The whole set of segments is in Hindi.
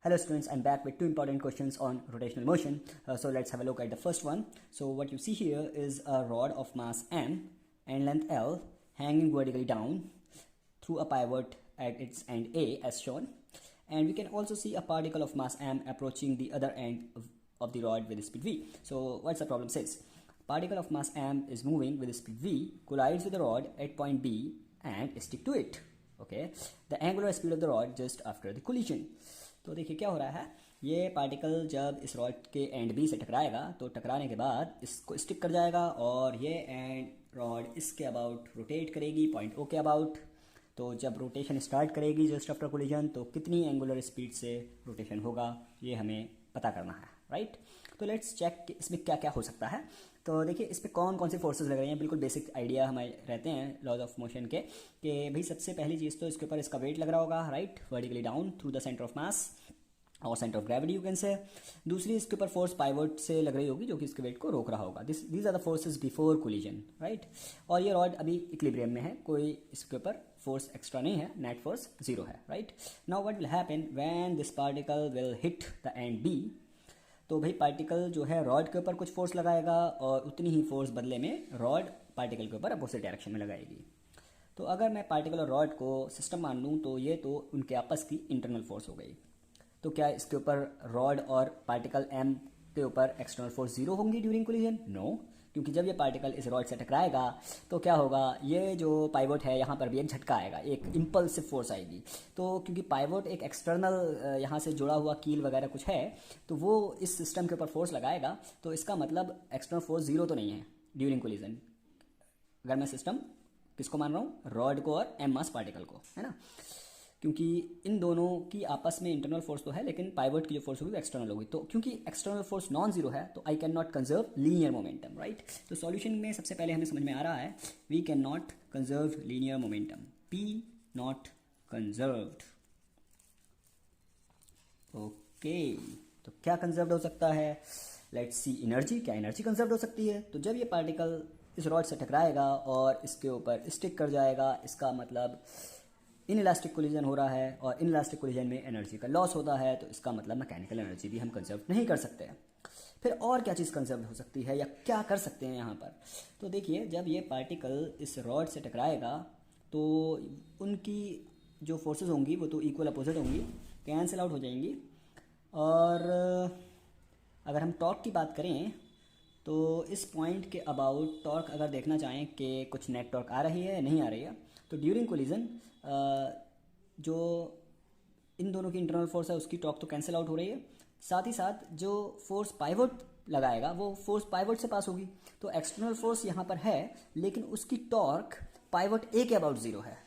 Hello students, I'm back with two important questions on rotational motion. So let's have a look at the first one. So what you see here is a rod of mass m and length L hanging vertically down through a pivot at its end A as shown. And we can also see a particle of mass m approaching the other end of the rod with speed v. So what's the problem says? Particle of mass m is moving with speed v, collides with the rod at point B and stick to it. Okay, the angular speed of the rod just after the collision. तो देखिए क्या हो रहा है, ये पार्टिकल जब इस रॉड के एंड बी से टकराएगा तो टकराने के बाद इसको स्टिक कर जाएगा और ये एंड रॉड इसके अबाउट रोटेट करेगी पॉइंट ओ के अबाउट. तो जब रोटेशन स्टार्ट करेगी जस्ट आफ्टर कोलिजन तो कितनी एंगुलर स्पीड से रोटेशन होगा ये हमें पता करना है, राइट. तो लेट्स चेक कि इसमें क्या क्या हो सकता है. तो देखिए इस पर कौन कौन से फोर्सेस लग रहे हैं. बिल्कुल बेसिक आइडिया हमारे रहते हैं लॉज ऑफ मोशन के कि भाई सबसे पहली चीज़ तो इसके ऊपर इसका वेट लग रहा होगा, right, vertically down through the centre of mass और centre of gravity you can say. दूसरी इसके ऊपर फोर्स पाइवट से लग रही होगी जो कि इसके वेट को रोक रहा होगा. These are the forces before collision, right. और ये रॉड अभी इक्विलिब्रियम में है, कोई इसके ऊपर फोर्स एक्स्ट्रा नहीं है, नेट फोर्स जीरो है, right. Now what will happen when this particle will hit the end B. तो भाई पार्टिकल जो है रॉड के ऊपर कुछ फोर्स लगाएगा और उतनी ही फोर्स बदले में रॉड पार्टिकल के ऊपर अपोजिट डायरेक्शन में लगाएगी. तो अगर मैं पार्टिकल और रॉड को सिस्टम मान लूँ तो ये तो उनके आपस की इंटरनल फोर्स हो गई. तो क्या इसके ऊपर रॉड और पार्टिकल एम के ऊपर एक्सटर्नल फोर्स जीरो होंगी ड्यूरिंग कोलिजन? नो, क्योंकि जब ये पार्टिकल इस रॉड से टकराएगा तो क्या होगा, ये जो पाइवोट है यहाँ पर भी एक झटका आएगा, एक इम्पल्सिव फोर्स आएगी. तो क्योंकि पाइवोट एक एक्सटर्नल यहाँ से जुड़ा हुआ कील वगैरह कुछ है तो वो इस सिस्टम के ऊपर फोर्स लगाएगा. तो इसका मतलब एक्सटर्नल फोर्स जीरो तो नहीं है ड्यूरिंग कोलिजन. अगर मैं सिस्टम किसको मान रहा हूँ, रॉड को और एम मास पार्टिकल को, है ना, क्योंकि इन दोनों की आपस में इंटरनल फोर्स तो है लेकिन पाइवट की जो फोर्स होगी वो एक्सटर्नल होगी. तो क्योंकि एक्सटर्नल फोर्स नॉन जीरो है तो I can not conserve linear momentum, right. तो सॉल्यूशन में सबसे पहले हमें समझ में आ रहा है we can not conserve linear momentum, p not conserved. Okay, तो क्या कंजर्व्ड हो सकता है, लेट्स सी. एनर्जी, क्या एनर्जी कंजर्व्ड हो सकती है? तो जब ये पार्टिकल इस रॉड से टकराएगा और इसके ऊपर स्टिक कर जाएगा, इसका मतलब इन इलास्टिक कोलिजन हो रहा है और इन इलास्टिक कोलिजन में एनर्जी का लॉस होता है. तो इसका मतलब मैकेनिकल एनर्जी भी हम कंजर्व नहीं कर सकते हैं. फिर और क्या चीज़ कंजर्व हो सकती है या क्या कर सकते हैं यहाँ पर? तो देखिए जब ये पार्टिकल इस रॉड से टकराएगा तो उनकी जो फोर्सेस होंगी वो तो इक्वल अपोजिट होंगी, कैंसिल आउट हो जाएंगी. और अगर हम टॉर्क की बात करें तो इस पॉइंट के अबाउट टॉर्क अगर देखना चाहें कि कुछ नेट टॉर्क आ रही है नहीं आ रही है, तो ड्यूरिंग कोलिजन जो इन दोनों की इंटरनल फोर्स है उसकी टॉर्क तो कैंसिल आउट हो रही है. साथ ही साथ जो फोर्स पाइवट लगाएगा वो फोर्स पाइवट से पास होगी. तो एक्सटर्नल फोर्स यहाँ पर है लेकिन उसकी टॉर्क पाइवट ए के अबाउट जीरो है.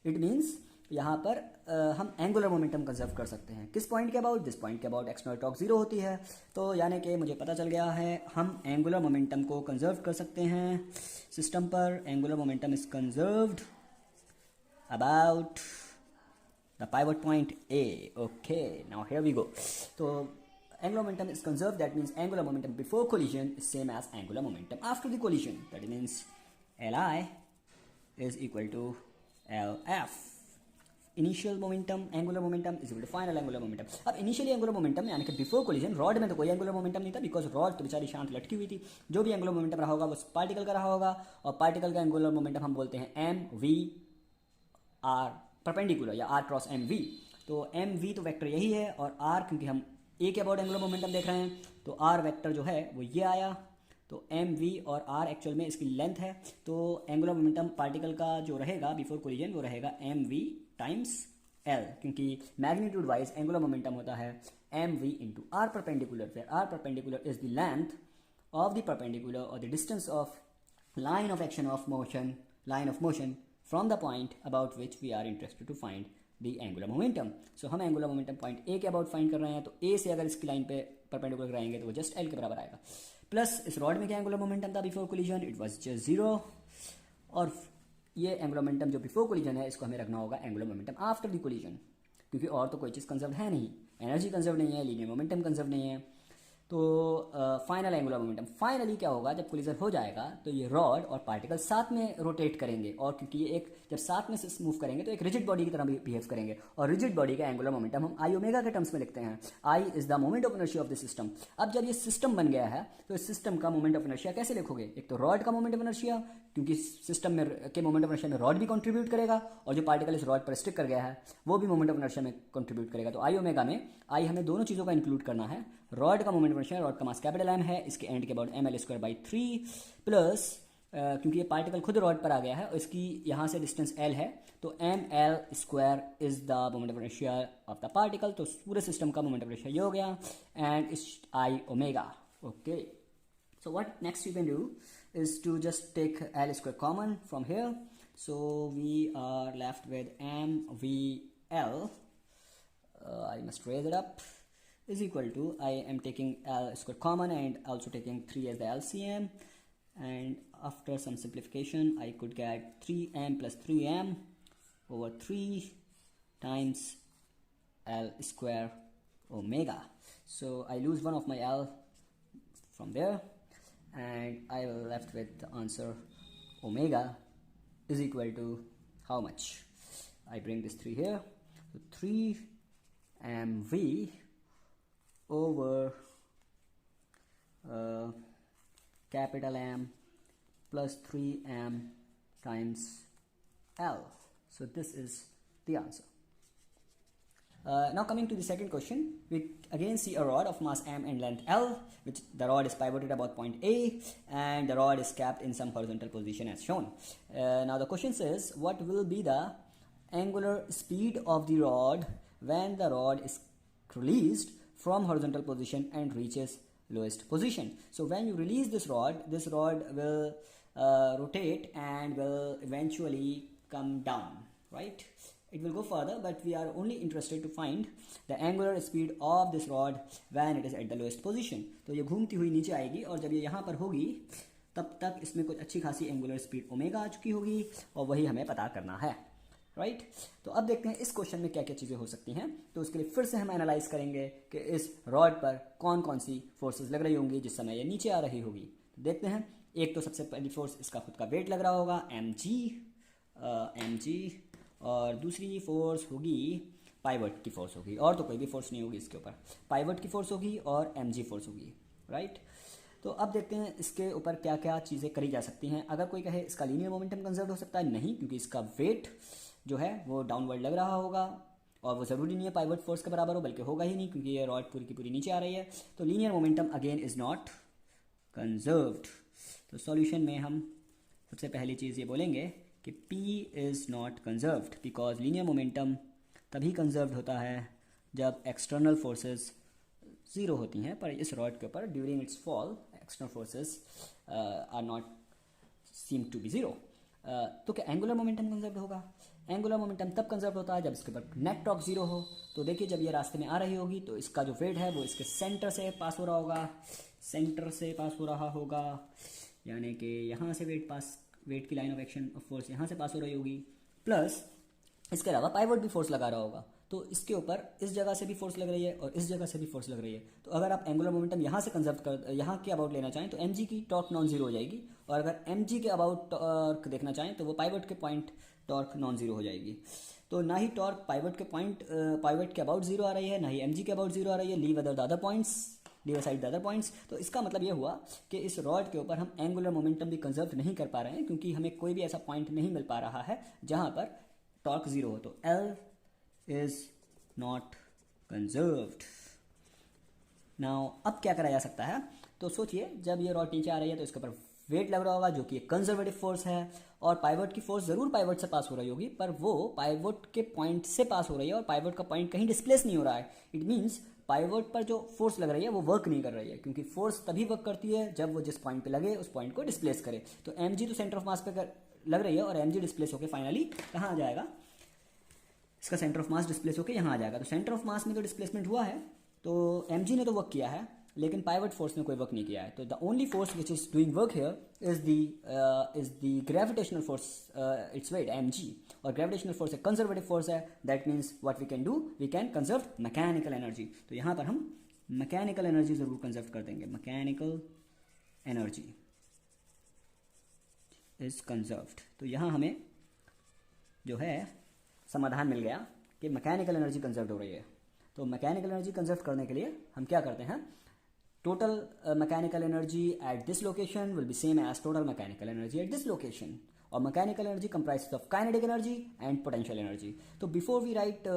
इट मीन्स यहाँ पर हम एंगुलर मोमेंटम कंजर्व कर सकते हैं. किस पॉइंट के अबाउट? दिस पॉइंट के अबाउट एक्सटर्नल टॉर्क जीरो होती है. तो यानी कि मुझे पता चल गया है हम एंगुलर मोमेंटम को कंजर्व कर सकते हैं सिस्टम पर. Angular momentum is conserved about the pivot point A. Okay, now here we go. So angular momentum is conserved. That means angular momentum before collision is same as angular momentum after the collision. That means Li is equal to Lf. Initial momentum angular momentum is equal to final angular momentum. अब इनिशियली एंगुलर मोमेंटम यानी कि बिफोर कोलिजन रॉड में तो कोई एंगुलर मोमेंटम नहीं था बिकॉज रॉड तो बेचारी शांत लटकी हुई थी. जो भी एंगुलर मोमेंटम रहा होगा वो पार्टिकल का रहा होगा और पार्टिकल का एंगुलर मोमेंटम हम बोलते हैं एम वी आर परपेंडिकुलर या आर क्रॉस एम वी. तो एम वी तो वेक्टर यही है और आर क्योंकि हम ए के अबाउट एंगुलर मोमेंटम देख रहे हैं तो आर वेक्टर जो है वो ये आया. तो एम वी और आर एक्चुअल में इसकी लेंथ है. तो एंगुलर मोमेंटम पार्टिकल का जो रहेगा बिफोर कोलिजन वो रहेगा एम वी टाइम्स एल, क्योंकि मैग्नीट्यूड वाइज एंगुलर मोमेंटम होता है m v into r perpendicular, where r perpendicular is the length of the perpendicular और the distance of line of action of motion, line of motion from the point about which we are interested to find the angular momentum. So हम angular momentum point A के about find कर रहे हैं तो A से अगर इसकी लाइन पे परपेंडिकुलर कराएंगे तो वो जस्ट L के बराबर आएगा. प्लस इस रॉड में क्या एंगुलर मोमेंटम था before collision? It was just zero. और ये एंगुलर मोमेंटम जो बिफोर कोलिजन है इसको हमें रखना होगा angular momentum after the collision, क्योंकि और तो कोई चीज़ कंजर्व है नहीं. एनर्जी कंजर्व नहीं है, लीनियर मोमेंटम कंजर्व नहीं है. तो फाइनल एंगुलर मोमेंटम, फाइनली क्या होगा जब कोलिजन हो जाएगा तो ये रॉड और पार्टिकल साथ में रोटेट करेंगे, और क्योंकि ये एक जब साथ में से मूव करेंगे तो एक रिजिड बॉडी की तरह बिहेव करेंगे, और रिजिड बॉडी का एंगुलर मोमेंटम हम आई ओमेगा के टर्म्स में लिखते हैं। I is the moment of inertia of the system. अब जब ये सिस्टम बन गया है तो इस सिस्टम का मोमेंट ऑफ इनर्शिया कैसे लिखोगे? एक तो रॉड का मोमेंट ऑफ इनर्शिया, क्योंकि सिस्टम में के मोमेंट ऑफ इनर्शिया में रॉड भी कंट्रीब्यूट करेगा, और जो पार्टिकल इस रॉड पर स्टिक कर गया है वो भी मोमेंट ऑफ इनर्शिया में कंट्रीब्यूट करेगा। तो आई ओमेगा में आई हमें दोनों चीज़ों का इंक्लूड करना है। रॉड का मोमेंट ऑफ इनर्शिया, रॉड का मास कैपिटल एम है, इसके एंड के about m l square by 3 plus क्योंकि ये पार्टिकल खुद रॉड पर आ गया है और इसकी यहाँ से डिस्टेंस एल है, तो m l square is the moment of inertia of the particle. तो पूरे सिस्टम का मोमेंट ऑफ इनर्शिया ये हो गया, एंड इस I omega. Okay, so what next you can do is to just take L square common from here, so we are left with mvl, I must raise it up, is equal to, I am taking L square common and also taking 3 as the LCM, and after some simplification I could get 3m plus 3m over 3 times L square omega. So I lose one of my L from there, and I will left with the answer omega is equal to how much? I bring this 3 here, so 3 mv over capital M plus 3m times L. So this is the answer. Now coming to the second question, we again see a rod of mass m and length L, which the rod is pivoted about point A and the rod is capped in some horizontal position as shown. Now the question says, what will be the angular speed of the rod when the rod is released from horizontal position and reaches lowest position? So when you release this rod will rotate and will eventually come down, right? It will go further, but we are only interested to find the angular speed of this rod when it is at the lowest position. तो ये घूमती हुई नीचे आएगी और जब ये यहाँ पर होगी तब तक इसमें कुछ अच्छी खासी एंगुलर स्पीड ओमेगा आ चुकी होगी, और वही हमें पता करना है, राइट? तो अब देखते हैं इस क्वेश्चन में क्या क्या चीज़ें हो सकती हैं। तो उसके लिए फिर से हम एनालाइज करेंगे कि इस रॉड पर कौन कौन सी फोर्सेस लग रही होंगी जिस समय ये नीचे आ रही होगी। तो देखते हैं, एक तो सबसे पहली फोर्स इसका खुद का वेट लग रहा होगा mg, और दूसरी फोर्स होगी पाइवट की फोर्स होगी, और तो कोई भी फोर्स नहीं होगी इसके ऊपर, पाइवट की फोर्स होगी और mg फोर्स होगी, राइट? तो अब देखते हैं इसके ऊपर क्या क्या चीज़ें करी जा सकती हैं। अगर कोई कहे इसका लीनियर मोमेंटम कंजर्व हो सकता है, नहीं, क्योंकि इसका वेट जो है वो डाउनवर्ड लग रहा होगा और वो ज़रूरी नहीं है पाइवट फोर्स के बराबर हो, बल्कि होगा ही नहीं क्योंकि ये रॉड पूरी की पूरी नीचे आ रही है। तो linear momentum again is not conserved. तो सॉल्यूशन में हम सबसे पहली चीज़ ये बोलेंगे कि P is not conserved because linear momentum तभी कंजर्व्ड होता है जब एक्सटर्नल फोर्सेस ज़ीरो होती हैं, पर इस रॉड के ऊपर during its fall external forces are not seem to be zero. तो क्या एंगुलर मोमेंटम कंजर्व्ड होगा? एंगुलर मोमेंटम तब कंजर्व होता है जब इसके ऊपर नेट टॉर्क जीरो हो। तो देखिए जब ये रास्ते में आ रही होगी तो इसका जो वेट है वो इसके सेंटर से पास हो रहा होगा, सेंटर से पास हो रहा होगा, यानी कि यहाँ से वेट की line of action of force यहाँ से पास हो रही होगी, प्लस इसके अलावा पाइवट भी फोर्स लगा रहा होगा। तो इसके ऊपर इस जगह से भी फोर्स लग रही है और इस जगह से भी फोर्स लग रही है। तो अगर आप एंगुलर मोमेंटम यहाँ से कंजर्व कर यहाँ के अबाउट लेना चाहें तो mg की टॉर्क नॉन जीरो हो जाएगी, और अगर mg के अबाउट टॉर्क देखना चाहें तो वो पाइवट के पॉइंट टॉर्क नॉन जीरो हो जाएगी। तो ना ही टॉर्क पाइवट के अबाउट जीरो आ रही है, ना ही mg के अबाउट जीरो आ रही है। Leave aside the other points. तो इसका मतलब ये हुआ कि इस रॉड के ऊपर हम एंगुलर मोमेंटम भी कंजर्व नहीं कर पा रहे हैं, क्योंकि हमें कोई भी ऐसा पॉइंट नहीं मिल पा रहा है जहाँ पर टॉर्क जीरो हो। तो L is not conserved. Now अब क्या करा जा सकता है? तो सोचिए जब ये रॉड नीचे आ रही है तो इसके ऊपर वेट लग रहा होगा जो कि एक कंजर्वेटिव फोर्स है, और पाइवट की फोर्स ज़रूर पाइवट से पास हो रही होगी, पर वो पाइवट के पॉइंट से पास हो रही है और पाइवट का पॉइंट कहीं डिस्प्लेस नहीं हो रहा है। इट मीन्स पाइवट पर जो फोर्स लग रही है वो वर्क नहीं कर रही है, क्योंकि फोर्स तभी वर्क करती है जब वो जिस पॉइंट पे लगे उस पॉइंट को डिस्प्लेस करे। तो mg तो सेंटर ऑफ मास पे लग रही है और mg डिस्प्लेस होकर फाइनली कहाँ आ जाएगा? इसका सेंटर ऑफ मास डिस्प्लेस होकर यहाँ आ जाएगा। तो सेंटर ऑफ मास में तो डिस्प्लेसमेंट हुआ है, तो mg ने तो वर्क किया है, लेकिन पाइवट फोर्स ने कोई वर्क नहीं किया है। तो the only force which is doing work here is the gravitational force, its weight mg, और ग्रेविटेशनल फोर्स एक कंजर्वेटिव फोर्स है। That means what we can do, we can conserve mechanical energy. तो यहाँ पर हम मैकेनिकल एनर्जी ज़रूर कंजर्व कर देंगे। Mechanical energy is conserved. तो यहाँ हमें जो है समाधान मिल गया कि मैकेनिकल एनर्जी कंजर्व हो रही है। तो मैकेनिकल एनर्जी कंजर्व करने के लिए हम क्या करते हैं, total mechanical energy at this location will be same as total mechanical energy at this location. और mechanical energy comprise of kinetic energy and potential energy. तो before we write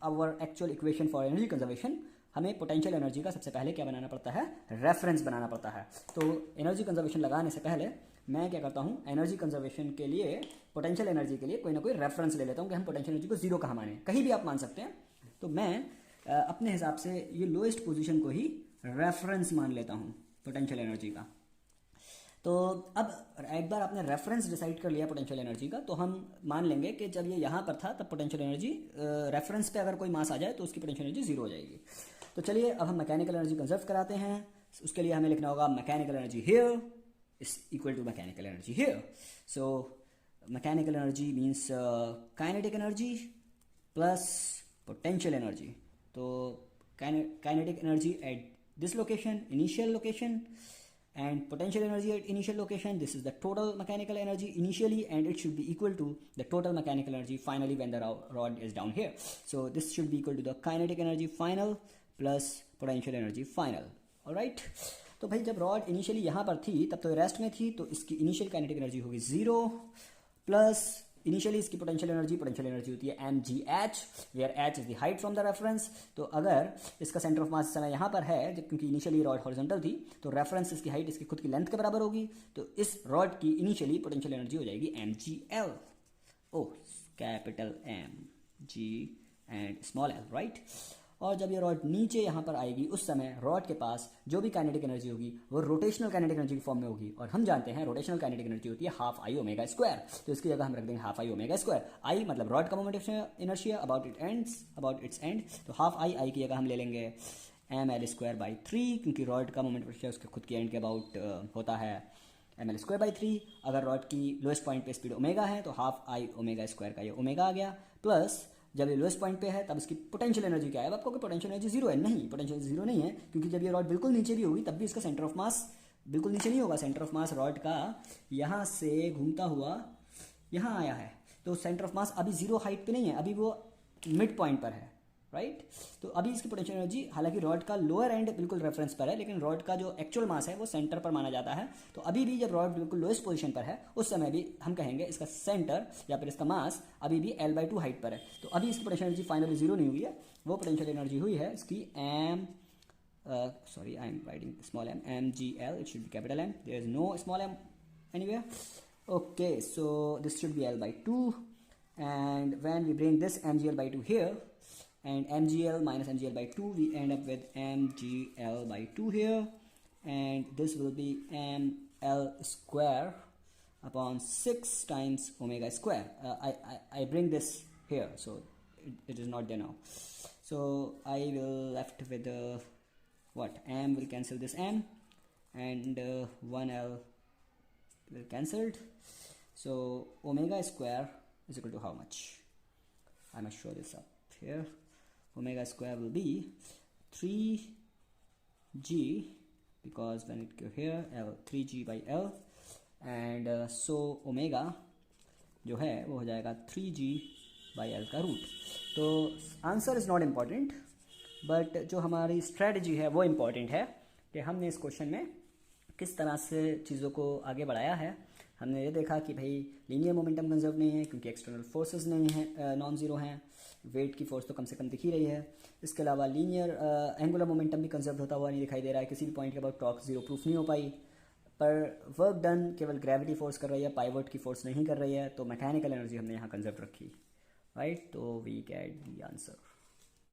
our actual equation for energy conservation, हमें पोटेंशियल एनर्जी का सबसे पहले क्या बनाना पड़ता है, रेफरेंस बनाना पड़ता है। तो एनर्जी कंजर्वेशन लगाने से पहले मैं क्या करता हूँ, एनर्जी कंजर्वेशन के लिए, पोटेंशियल एनर्जी के लिए कोई ना कोई रेफरेंस ले लेता हूँ कि हम पोटेंशियल एनर्जी को जीरो कहाँ माने, कहीं भी आप मान सकते हैं। तो मैं अपने हिसाब से ये लोएस्ट पोजीशन को ही रेफरेंस मान लेता हूँ पोटेंशियल एनर्जी का। तो अब एक बार आपने रेफरेंस डिसाइड कर लिया पोटेंशियल एनर्जी का, तो हम मान लेंगे कि जब ये यहाँ पर था तब पोटेंशियल एनर्जी रेफरेंस पे अगर कोई मास आ जाए तो उसकी पोटेंशियल एनर्जी जीरो हो जाएगी। तो चलिए अब हम मैकेनिकल एनर्जी कंजर्व कराते हैं। उसके लिए हमें लिखना होगा mechanical energy here is equal to mechanical energy here. So mechanical energy means kinetic energy plus potential energy. तो kinetic energy at this location, initial location, and potential energy at initial location, this is the total mechanical energy initially, and it should be equal to the total mechanical energy finally when the rod is down here. So this should be equal to the kinetic energy final plus potential energy final. Alright, तो भाई जब रॉड इनिशियली यहाँ पर थी तब तो रेस्ट में थी, तो इसकी इनिशियल काइनेटिक एनर्जी होगी जीरो, प्लस इनिशियली इसकी पोटेंशियल एनर्जी होती है mgh, where h is the height from the reference. तो अगर इसका सेंटर ऑफ मास इस समय यहाँ पर है, क्योंकि इनिशियली रॉड हॉरिजॉन्टल थी, तो रेफरेंस इसकी हाइट इसकी खुद की लेंथ के बराबर होगी। तो इस रॉड की इनिशियली पोटेंशियल एनर्जी हो जाएगी mgl, oh capital M G and small l, right. और जब ये रॉड नीचे यहाँ पर आएगी उस समय रॉड के पास जो भी काइनेटिक एनर्जी होगी वो रोटेशनल काइनेटिक एनर्जी की फॉर्म में होगी, और हम जानते हैं रोटेशनल काइनेटिक एनर्जी होती है हाफ आई ओमेगा स्क्वायर। तो इसकी जगह हम रख देंगे हाफ आई ओमेगा स्क्वायर। आई मतलब रॉड का moment inertia about it's and, तो हाफ आई की जगह हम ले लेंगे ml स्क्वायर बाई 3, क्योंकि रॉड का मोमेंट इनर्शिया उसके खुद के एंड के अबाउट होता है ml स्क्वायर बाई 3। अगर रॉड की लोएस्ट पॉइंट पे स्पीड ओमेगा है तो हाफ आई ओमेगा स्क्वायर का ये ओमेगा आ गया, प्लस जब ये लोएस्ट पॉइंट पे है तब इसकी पोटेंशियल एनर्जी क्या है। अब आपको पोटेंशियल एनर्जी जीरो है, नहीं पोटेंशियल एनर्जी जीरो नहीं है, क्योंकि जब ये रॉड बिल्कुल नीचे भी होगी तब भी इसका सेंटर ऑफ मास बिल्कुल नीचे नहीं होगा। सेंटर ऑफ मास रॉड का यहाँ से घूमता हुआ यहाँ आया है, तो सेंटर ऑफ मास अभी जीरो हाइट पे नहीं है, अभी वो मिड पॉइंट पर है, राइट। तो अभी इसकी पोटेंशियल एनर्जी, हालांकि रॉड का लोअर एंड बिल्कुल रेफरेंस पर है, लेकिन रॉड का जो एक्चुअल मास है वो सेंटर पर माना जाता है। तो अभी भी जब रॉड बिल्कुल लोएस्ट पोजीशन पर है उस समय भी हम कहेंगे इसका सेंटर या फिर इसका मास अभी भी L/2 हाइट पर है। तो अभी इसकी पोटेंशियल एनर्जी फाइनली जीरो नहीं हुई है, वो पोटेंशियल एनर्जी हुई है इसकी sorry, I am writing small m, mgl, it should be capital M, there is no small m anywhere. Okay, so this should be L/2, and when we bring this mgl/2 here, and mgl minus mgl/2, we end up with mgl/2 here, and this will be ml square upon 6 times omega square. I bring this here, so it is not there now. So I will left with what, m will cancel this m, and 1l will cancelled. So omega square is equal to how much? I must show this up here. Omega square will be 3g, because when it go here, L 3g by L, and so omega जो है वो हो जाएगा 3g by L का रूट। तो answer is not important, but जो हमारी स्ट्रेटजी है वो इम्पॉर्टेंट है कि हमने इस क्वेश्चन में किस तरह से चीज़ों को आगे बढ़ाया है। हमने ये देखा कि भाई लीनियर मोमेंटम कंजर्व नहीं है क्योंकि एक्सटर्नल फोर्सेस नहीं है, नॉन ज़ीरो हैं, वेट की फोर्स तो कम से कम दिख ही रही है। इसके अलावा लीनियर एंगुलर मोमेंटम भी कंजर्व होता हुआ नहीं दिखाई दे रहा है, किसी भी पॉइंट के अबाउट टॉर्क जीरो प्रूफ नहीं हो पाई। पर वर्क डन केवल ग्रेविटी फोर्स कर रही है, पाइवट की फोर्स नहीं कर रही है, तो मैकेनिकल एनर्जी हमने यहाँ कंजर्व रखी, राइट। तो वी गेट द आंसर।